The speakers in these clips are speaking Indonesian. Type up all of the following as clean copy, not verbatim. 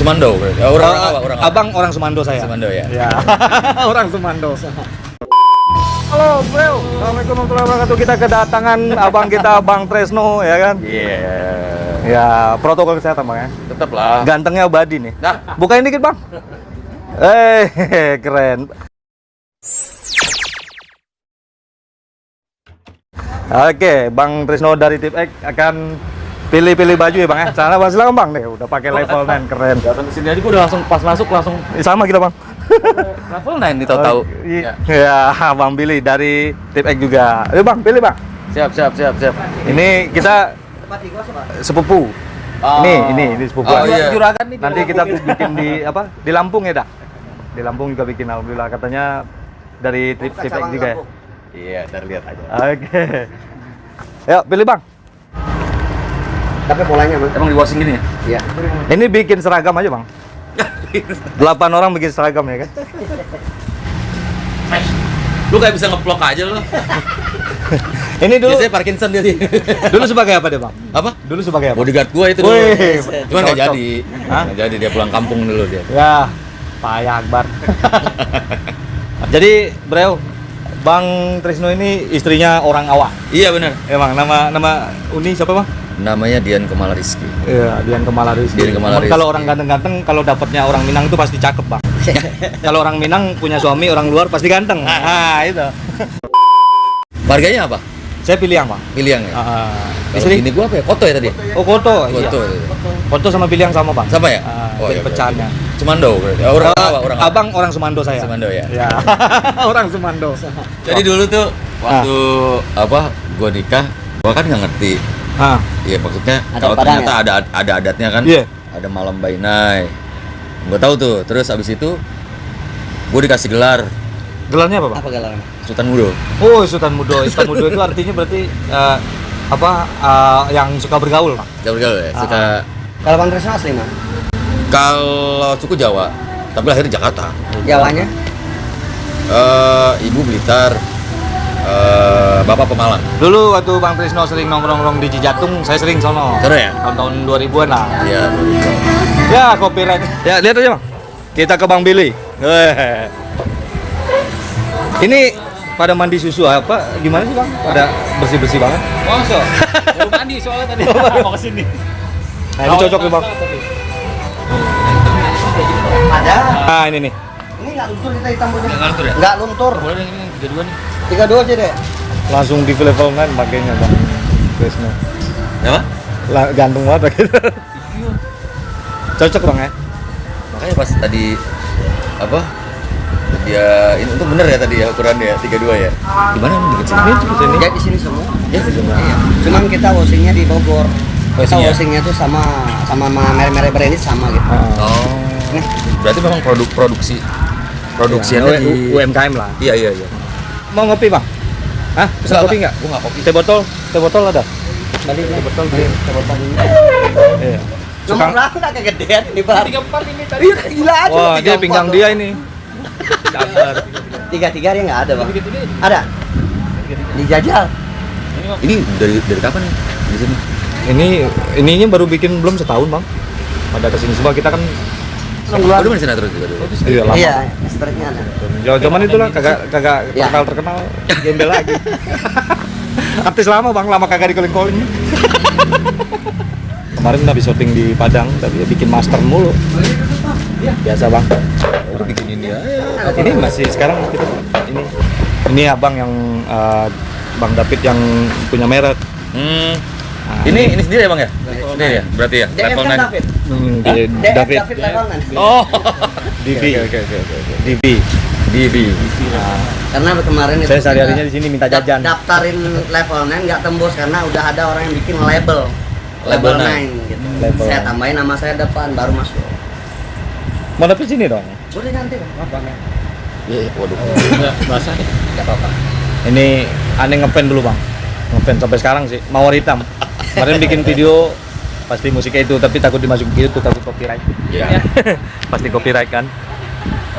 Sumando berarti. Orang apa? Orang apa? Abang orang Sumando saya. Sumando ya. Ya. Orang Sumando. Halo bro, Assalamualaikum warahmatullahi wabarakatuh. Kita kedatangan abang kita, Bang Tresno, ya kan? Iya. Ya, protokol kesehatan bang ya. Tetap lah. Gantengnya Badi nih. Nah, Bukain dikit bang. Keren. Oke, Bang Tresno dari Tip X akan pilih-pilih baju ya bang ya. Sana bang, silakan bang deh. Udah pakai level 9, keren. datang ke sini aja gua udah langsung pas masuk langsung Sama kita bang. level 9 nih tahu-tahu. Ya, Bang Billy dari Tip X juga. Ayo bang, pilih bang. Siap. Ini kita sepupu. Ini sepupu. Oh, iya. Juragan nih. Nanti kita bikin di apa? Di Lampung ya dah. Di Lampung juga bikin, alhamdulillah katanya dari Tip X juga ya. Iya, ntar lihat aja. Oke. Yuk, pilih bang. Tapi polanya bang. Emang di washing gini ya? Iya. Ini bikin seragam aja bang. 8 orang bikin seragam ya kan? Lu kayak bisa ngeplok aja lu. Ini dulu. Biasanya Parkinson dia sih. Dulu sebagai apa deh bang? Apa? Dulu sebagai apa? Bodyguard gua itu dulu. Wih, Cuman nggak cocok. jadi. Hah? Nggak jadi, dia pulang kampung dulu dia. Ya, payah Akbar. Jadi, bro, Bang Tresno ini istrinya orang awak. Iya benar. Emang nama Uni siapa bang? Namanya Dian Kemala Rizky. Iya, Dian Kemala Rizky. Dian Kemala Emang Rizky. kalau orang ganteng-ganteng, kalau dapatnya orang Minang itu pasti cakep bang. Kalau orang Minang punya suami orang luar pasti ganteng. Nah, itu. Harganya apa? Saya pilih yang bang. Pilih yang ya. Kalau Istri? ini gua apa ya? Koto ya tadi? Oh, Koto. Koto. Iya. Koto sama pilih yang sama bang. Sama ya? Jadi iya, pecahannya. berarti. Sumando berarti. Orang apa? Orang apa? Abang orang Sumando saya. Sumando ya. Ya. Orang Sumando. Jadi dulu tuh waktu apa? Gua nikah, gua kan nggak ngerti. Ah. Iya maksudnya Adat kalau Padang ternyata ada adatnya kan. Iya. Ada malam bainai. Gua tahu tuh. Terus abis itu gua dikasih gelar Gelarnya apa bang? Apa galarnya? Sultan Mudo. Oh, Sultan Mudo. Sultan Mudo itu artinya berarti yang suka bergaul bang. Jauh ya. Suka Kalau Bang Tresno asli mah? kalau suku Jawa, tapi lahir di Jakarta. Jawanya? Ibu Blitar, bapak Pemalang. Dulu waktu Bang Tresno sering nongkrong-nongkrong di Cijatung, saya sering sono. Seru ya? Tahun-tahun 2000-an lah. Iya. Ya, copyright. Ya, lihat aja bang. Kita ke Bang Billy. Weh. Ini pada mandi susu apa? Gimana sih bang? Pada bersih-bersih banget. Masa? Baru mandi soalnya tadi. Mau kesini. Nah, ini cocok nih bang. Ada. Nah, ini nih. Ini nggak luntur kita hitam punya. Nggak luntur ya? Nggak luntur. Boleh ini 32 nih. 32 aja deh. Langsung di level 9 pakainya bang Tresno. Apa? Gantung banget gitu. Cocok bang ya? Makanya pas tadi apa? Dia ini untuk bener ya tadi ya ukurannya ya 32 ya. Gimana emang dikit sini? Sini. Ya di sini semua. Ya semua. Iya. Cuman kita washingnya di Bogor. Kita Washingnya? washingnya tuh sama merek-merek branded sama gitu. Oh. Nih. Berarti memang produksinya Ya, di UMKM lah. Iya. Mau ngopi bang? Hah? Bisa kopi nggak? Gua nggak kopi. Teh botol ada? Balik nih. Botol Ayo, kita botol ini. Iya. Nomor berapa nggak kegedean ini bang? 34 ini tadi. Iya gila aja. Wah, dia pinggang dia ini. 33 dia nggak ada bang. Ada. Dijajal. Ini dari kapan nih di sini? Ininya baru bikin belum setahun bang. Pada kesini semua kita kan. Udah main sinetron juga dulu. Iya lama. Iya, strike-nya ada. Zaman itulah kagak Ya. terkenal gembel lagi. Artis lama bang, lama kagak di calling. Kemarin habis syuting di Padang, tapi bikin master mulu. Biasa bang. Udah bikin ini ya. Ini masih sekarang kita ini abang yang Bang David yang punya merek. Nah, Ini sendiri ya bang ya? Ini ya, berarti ya. DM Level kan 9. David. David. David level 9. Oh. DB. Oke. DB. Bibi. Nah, Karena kemarin itu saya sehari-harinya kita di sini minta jajan. daftarin level 9 nggak tembus karena udah ada orang yang bikin label Label 9 gitu. Label. Saya tambahin nama saya depan baru masuk. Mau dapet sini dong. Boleh nanti Bang. Iya, waduh. Basah nih. Enggak apa-apa. Ini aneh ngefan dulu bang. Ngefan sampai sekarang sih. Mawar hitam. Kemarin bikin video pasti musiknya itu, tapi takut dimasukin gitu, takut copyright. Iya. Pasti copyright kan.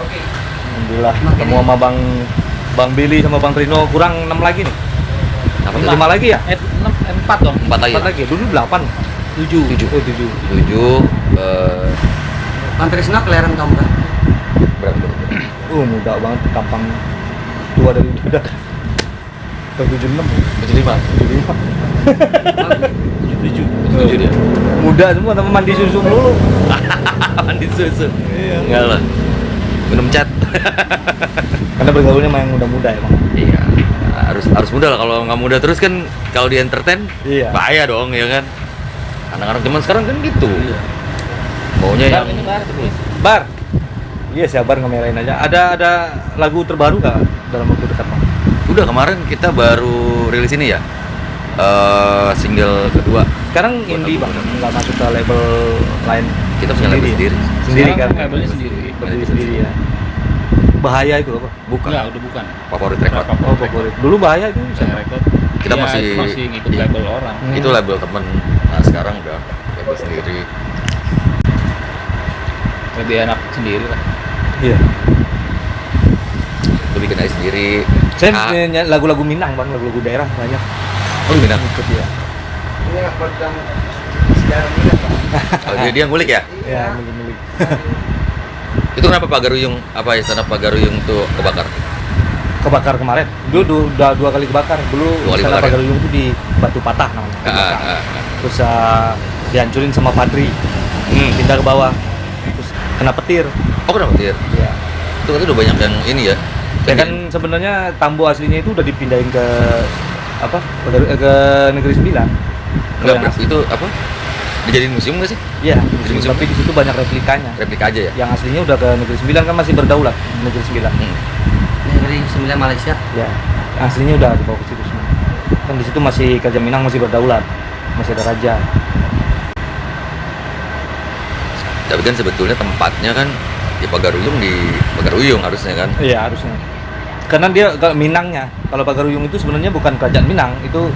Oke. Alhamdulillah ketemu sama Bang Billy sama Bang Trino, kurang 6 lagi nih. Apa 5 lagi ya? 4 dong. 4 lagi. 4 lagi. Dulu 8. 7. Oh 7. 7 4 Bang Trisno kelahiran tahun berapa? Berapa? Muda banget, tampang tua dari udah. Tahun 76. 75. 77. 77 dia. Muda semua, tapi mandi susu dulu. Mandi susu. Iya. Enggak lah. Minum cat. Karena bergaulnya sama yang muda-muda emang. Iya. Harus muda lah, kalau nggak muda terus kan kalau di entertain Iya. bahaya dong ya kan. Anak-anak zaman sekarang kan gitu. Iya. Maunya yang Ini bar. Iya, siapa ngemerain aja. Ada lagu terbaru nggak dalam waktu dekat, Bang? udah kemarin kita baru rilis ini ya. Single kedua. Sekarang Buat indie, album Bang. kedua. Nggak masuk ke label lain. Kita punya label sendiri. Sendiri kan? Sekarang labelnya sendiri. Berdiri sendiri ya. Bahaya itu apa? Bukan. Enggak, udah bukan. Favorit record. Oh, favorit. Dulu bahaya itu. Saya record. Kita Iya, masih- itu masih ngikut iya. label orang. Itu label temen. Nah sekarang udah label sendiri. Lebih enak sendiri lah. Iya. Lu bikin aja sendiri. Saya Ah, punya lagu-lagu Minang, Bang, lagu-lagu daerah banyak. lu minat? Ikut ya. Ini apa yang sejarah ini apa? Oh, dia ngulik ya? Ya, milik-milik. Itu kenapa Pagaruyung, apa istilah Pagaruyung tuh kebakar? Kebakar kemarin. Dulu udah 2 kali kebakar. Dulu Dua kali istilah kebakar ya? Pagaruyung itu di Batu Patah namanya. Ah. Terus dihancurin sama Padri, pindah ke bawah. Terus kena petir. Oh kenapa dia? Iya. Itu kan udah banyak yang ini ya. Ya kan sebenarnya Tambo aslinya itu udah dipindahin ke apa? Ke Negeri Sembilan. Enggak, Bro. Itu apa? Dijadiin museum nggak sih? Iya, Museum. tapi di situ banyak replikanya. Replika aja ya? Yang aslinya udah ke Negeri Sembilan kan masih berdaulat Negeri Sembilan. Negeri 9 Malaysia. Ya, aslinya udah dibawa ke situ semua. Kan di situ masih Kerajaan Minang masih berdaulat, masih ada raja. Tapi kan sebetulnya tempatnya kan di Pagaruyung, di Pagaruyung harusnya kan. Iya harusnya. Karena dia kalau Minangnya, kalau Pagaruyung itu sebenarnya bukan Kerajaan Minang, itu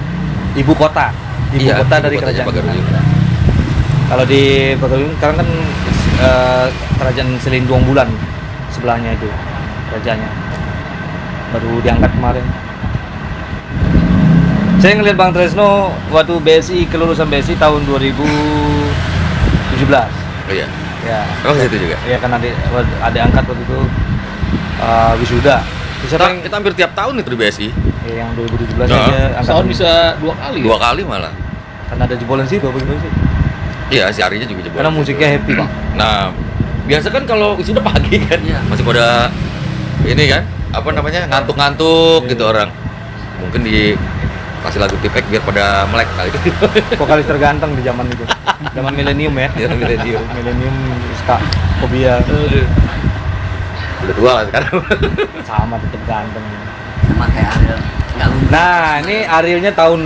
ibu kota. Ibu Iya, kota ibu dari kotanya Kerajaan Pagaruyung. Minang. Kalau di Pagaruyung sekarang kan Kerajaan Selinduang Bulan sebelahnya itu kerajaannya. Baru diangkat kemarin. Saya ngeliat Bang Tresno waktu BSI, kelulusan BSI tahun 2017. Oh iya. Ya. Oh situ juga. Iya kan ada angkat waktu itu wisuda. Terus siapa yang Kita hampir tiap tahun itu di BSI. yang 2017 Nah, aja angkat Setahun bisa 2 kali. Dua kali malah. karena ada jebolan situ apa gimana sih? Iya, si Arinya juga jebol. Karena musiknya happy, Bang. Nah, biasa kan kalau wisuda pagi kan, Iya. masih pada ini kan, apa namanya, ngantuk-ngantuk Iya. gitu orang. Mungkin di kasih lagu tipek biar pada melek kali. Vokalis terganteng di zaman itu. Zaman milenium ya. Iya, milenium. Milenium ska Fobia Udah tua lah sekarang. sama tetap ganteng. Sama kayak Ariel. Enggak lupa. Nah, ini Arielnya tahun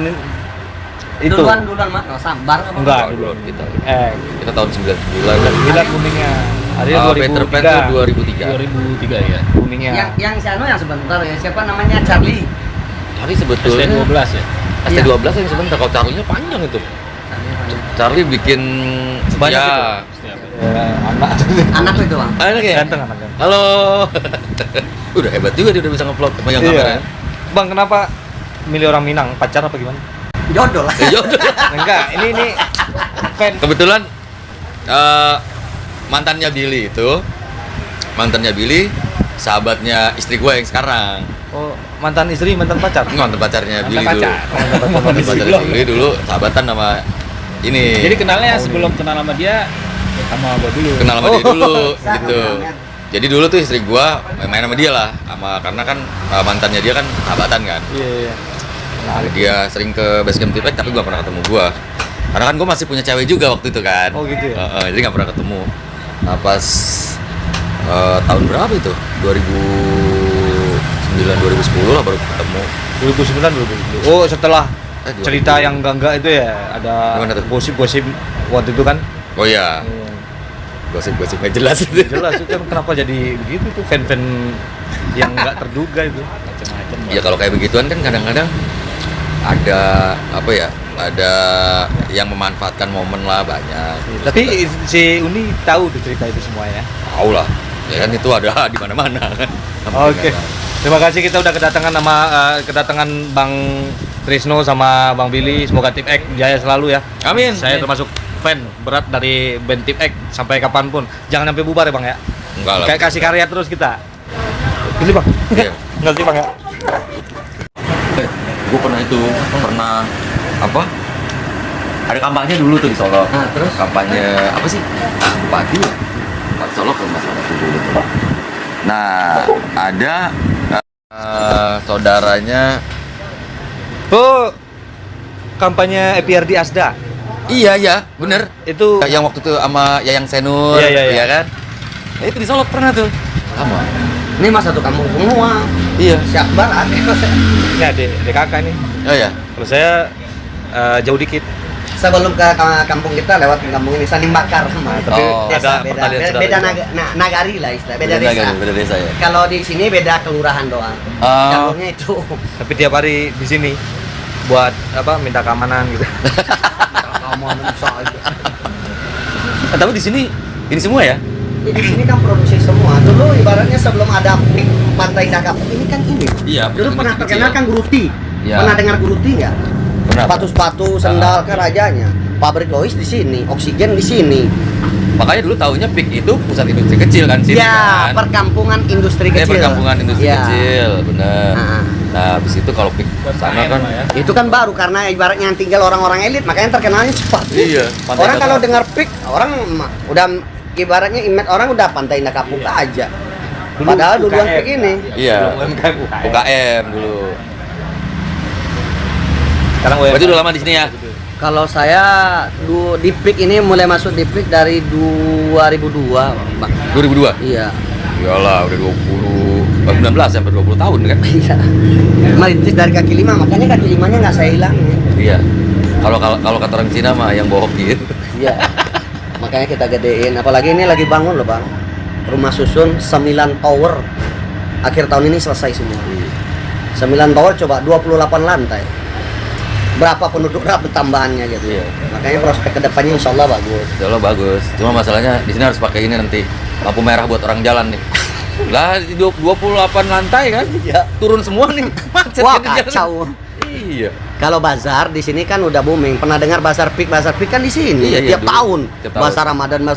itu. Duluan Mas. Nggak sabar apa? Enggak, Belum kita. Eh, Kita tahun 99. kita kuningnya. Ariel Peter Pan 2003. tuh 2003. 2003 ya. Kuningnya. Yang si Anu yang sebentar ya. Siapa namanya? Charlie. Charlie sebetulnya ST12 ya. ST12 yang sebentar, kalau Charlie-nya panjang itu. Charlie apa ya? Charlie bikin Banyak ya. itu. Anak Anak itu Bang. Anak ya? ganteng anaknya. Halo. Udah hebat juga dia udah bisa ngevlog pegang kamera. Iya. Bang, kenapa milih orang Minang? Pacar apa gimana? Jodoh lah. Ya, Enggak, ini fan. kebetulan mantannya Billy sahabatnya istri gue yang sekarang. Oh, mantan istri, mantan pacar. Mantan pacarnya Billy dulu. pacar. Mantan pacarnya Billy dulu sahabatan sama ini. Jadi kenalnya sebelum kenal sama dia ya sama gua dulu. kenal sama dia dulu Sama gitu. banget. Jadi dulu tuh istri gue main sama dia lah, karena kan mantannya dia kan sahabatan kan. Iya. Nah, dia sering ke basecamp Tipek tapi gak pernah ketemu gue. Karena kan gue masih punya cewek juga waktu itu kan. Oh, gitu ya? Jadi gak pernah ketemu. Nah pas tahun berapa itu? 2009 2010 lah baru ketemu. 2009 2010. Oh, setelah 2010. cerita yang enggak itu ya, ada Gimana tuh? gosip-gosip waktu itu kan. Oh iya, Iya. gosip-gosip gak jelas itu. Jelas itu kan kenapa jadi begitu tuh fan-fan yang enggak terduga itu. Macam-macam. Ya kalau kayak begituan kan kadang-kadang ada apa ya? Ada yang memanfaatkan momen lah banyak. Tapi si Uni tahu tuh cerita itu semua ya. Tahu lah. Ya kan itu ada di mana-mana kan. Oke. Terima kasih, kita udah kedatangan kedatangan Bang Trisno sama Bang Billy. Semoga Tipek jaya selalu ya. Amin. Saya termasuk fan berat dari band Tip X sampai kapanpun. Jangan sampai bubar ya bang ya. Enggak lah. Kayak kasih karya terus kita. Gitu bang. Iya. Enggak sih bang ya. Gue pernah apa? Ada kampanye dulu tuh di Solo. Nah, terus? Kampanye apa sih? Padi ya? Padi Solo kalau nggak salah tuh dulu tuh. Nah, ada saudaranya. Oh, kampanye EPRD Asda. Iya, bener. Itu Yang waktu itu sama Yayang Senur, Iya. ya kan? Nah, itu di Solo pernah tuh. Lama. Ini mah satu kampung semua. Iya. Si Akbar ada. ini adik kakak nih. Oh ya. Kalau saya jauh dikit. Sebelum ke kampung kita lewat ke kampung ini saling bakar sama. Tapi Oh, ada beda, pertalian beda, saudara beda juga. nagari lah istilah, beda desa. Beda desa ya. Kalau di sini beda kelurahan doang. Oh. Kampungnya itu. Tapi tiap hari di sini buat apa minta keamanan gitu. Keamanan saja. Tapi di sini ini semua ya? Di sini kan produksi semua. Dulu ibaratnya sebelum ada pik Pantai Dakap ini kan ini. Iya. Dulu pernah kecil. terkenal kan Guruti. Iya. Pernah dengar Guruti nggak? Pernah. Sepatu-sepatu, sendal kan rajanya. Pabrik Lois di sini, oksigen di sini. Makanya dulu taunya PIK itu pusat industri kecil kan sini Ya, kan. perkampungan industri kecil. Perkampungan industri Ya. kecil, bener. Ah. Nah, habis itu kalau PIK sana kan Itu kan baru karena ibaratnya yang tinggal orang-orang elit, makanya terkenalnya cepat. iya, Pantai Orang kalau Dakap. dengar pik, orang udah ibaratnya image orang udah Pantai Dakapuka aja. Padahal duluan pik ini. Iya. UMKM. UKM dulu. Sekarang Berarti udah lama di sini ya? Kalau saya di pik ini mulai masuk di pik dari 2002, Bang. 2002. Iya. Iyalah, udah 19 sampai 20 tahun kan? Iya. Merintis dari kaki lima, makanya kaki limanya nggak saya hilangin. Iya. Kalau kata orang Cina mah yang bohong gitu. Iya. Makanya kita gedein. Apalagi ini lagi bangun loh bang. Rumah susun 9 tower. Akhir tahun ini selesai semua. 9 tower coba 28 lantai. Berapa penduduk berapa tambahannya gitu. Iya. Makanya prospek kedepannya insya Allah bagus. Insya Allah bagus. Cuma masalahnya di sini harus pakai ini nanti lampu merah buat orang jalan nih. Lah di 28 lantai kan? Iya. Turun semua nih. Macet Wah kan di jalan. kacau. Iya. Kalau bazar di sini kan udah booming. Pernah dengar bazar pik kan di sini. Iya, tiap dulu. tahun. Tiap tahun. Bazar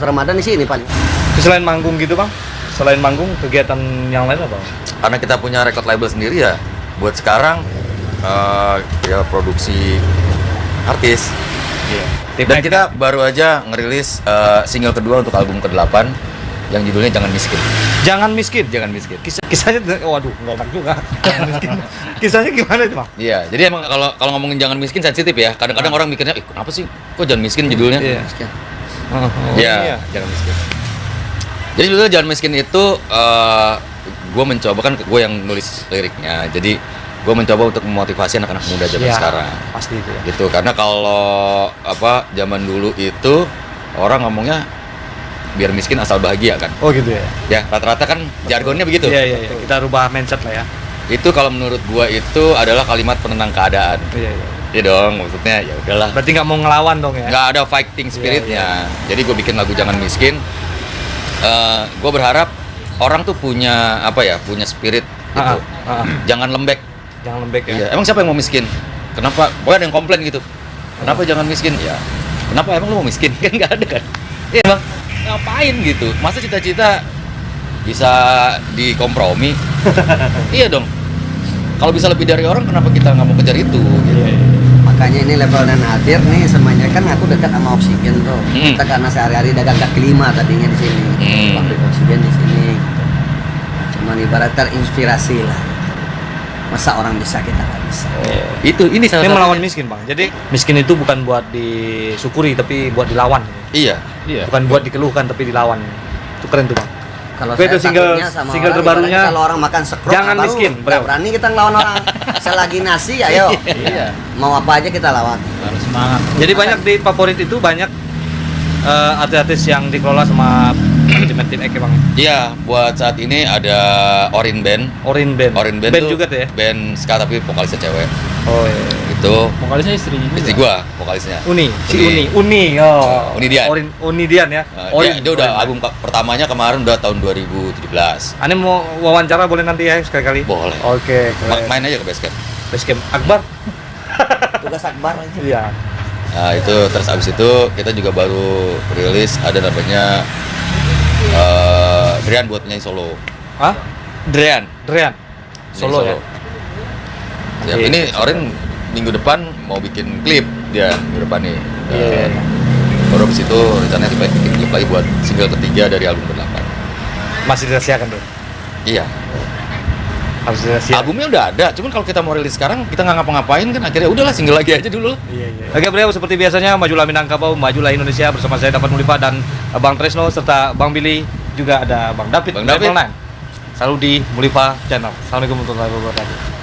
Ramadan di sini paling. Selain manggung gitu bang, selain manggung kegiatan yang lain apa? Karena kita punya record label sendiri ya. Buat sekarang ya produksi artis. Iya. Dan kita baru aja ngerilis single kedua untuk album ke-8 yang judulnya Jangan Miskin. Jangan miskin. Jangan Miskin. Kisahnya, waduh, nggak enak juga. Jangan miskin. Kisahnya gimana itu bang? Iya, jadi emang kalau ngomongin jangan miskin sensitif ya. Kadang-kadang orang mikirnya, "Ih, kenapa sih? Kok jangan miskin judulnya?" Iya. Iya, jangan miskin. Jadi sebetulnya jangan miskin itu gue mencoba kan gue yang nulis liriknya. Jadi gue mencoba untuk memotivasi anak-anak muda zaman Iya, sekarang. pasti itu ya. Gitu, karena kalau zaman dulu itu orang ngomongnya biar miskin asal bahagia kan. Oh gitu ya. Ya, rata-rata kan jargonnya begitu. Iya. Kita rubah mindset lah ya. Itu kalau menurut gua itu adalah kalimat penenang keadaan. Iya. Iya dong, maksudnya ya udahlah. Berarti nggak mau ngelawan dong ya? Nggak ada fighting spiritnya. Jadi gue bikin lagu Jangan Miskin. Gue berharap orang tuh punya punya spirit gitu. Jangan lembek. Jangan lembek ya. Iya. Emang siapa yang mau miskin? Kenapa? Pokoknya ada yang komplain gitu. Kenapa jangan miskin? Ya. Kenapa emang lu mau miskin? Kan nggak ada kan? Iya bang. Ngapain gitu? Masa cita-cita bisa dikompromi? Iya dong. Kalau bisa lebih dari orang, kenapa kita nggak mau kejar itu? Gitu. Iya. Makanya ini level dan hadir nih semuanya kan aku dekat sama oksigen tuh. Kita karena sehari-hari dagang kaki lima tadinya di sini. Pabrik oksigen di sini. Cuman ibarat terinspirasi lah. Masa orang bisa kita nggak bisa. Ini salah Ini satunya. melawan miskin bang. Jadi miskin itu bukan buat disyukuri tapi buat dilawan. Iya. Iya. Bukan buat dikeluhkan tapi dilawan. Itu keren tuh bang. Kalau Oke, saya itu single- takutnya sama single orang, terbarunya, ibaratnya kalau orang makan sekrok Jangan baru Miskin, nggak bro. berani kita ngelawan orang. Selagi nasi ayo. Iya. Mau apa aja kita lawan. Harus semangat. Jadi banyak di favorit itu banyak artis-artis yang dikelola sama manajemen tim X ya bang. Iya, buat saat ini ada Orin Band. Orin Band. Orin Band, Band tuh juga tuh ya. Band ska tapi vokalisnya cewek. Oh iya. Itu Vokalisnya istrinya juga. istri gua vokalisnya. Uni, si Uni. Uni. Oh. Uni Dian. Uni Dian ya. Dia udah album pertamanya kemarin udah tahun 2017. Ane mau wawancara boleh nanti ya sekali-kali. Boleh. Oke, keren. Main aja ke Basecamp. Basecamp Akbar. Tugas Akbar aja. Iya. Nah itu terus abis itu kita juga baru rilis ada namanya Drian buat penyanyi solo. Hah? Drian. Drian. Solo ya. Ya, Oke. ini Oren minggu depan mau bikin klip dia minggu depan nih. Iya. Baru abis itu rencananya supaya bikin klip lagi buat single ketiga dari album ke-8. Masih dirahasiakan tuh. Iya. Harus dirahasiakan. Albumnya udah ada, cuman kalau kita mau rilis sekarang kita nggak ngapa-ngapain kan akhirnya udahlah single lagi aja dulu. Iya. Oke beliau seperti biasanya majulah Minangkabau, majulah Indonesia bersama saya Dapat Mulipa dan Bang Tresno serta Bang Billy, juga ada Bang David. Bang David. Level 9. Selalu di Mulipa Channel. Assalamualaikum warahmatullahi wabarakatuh.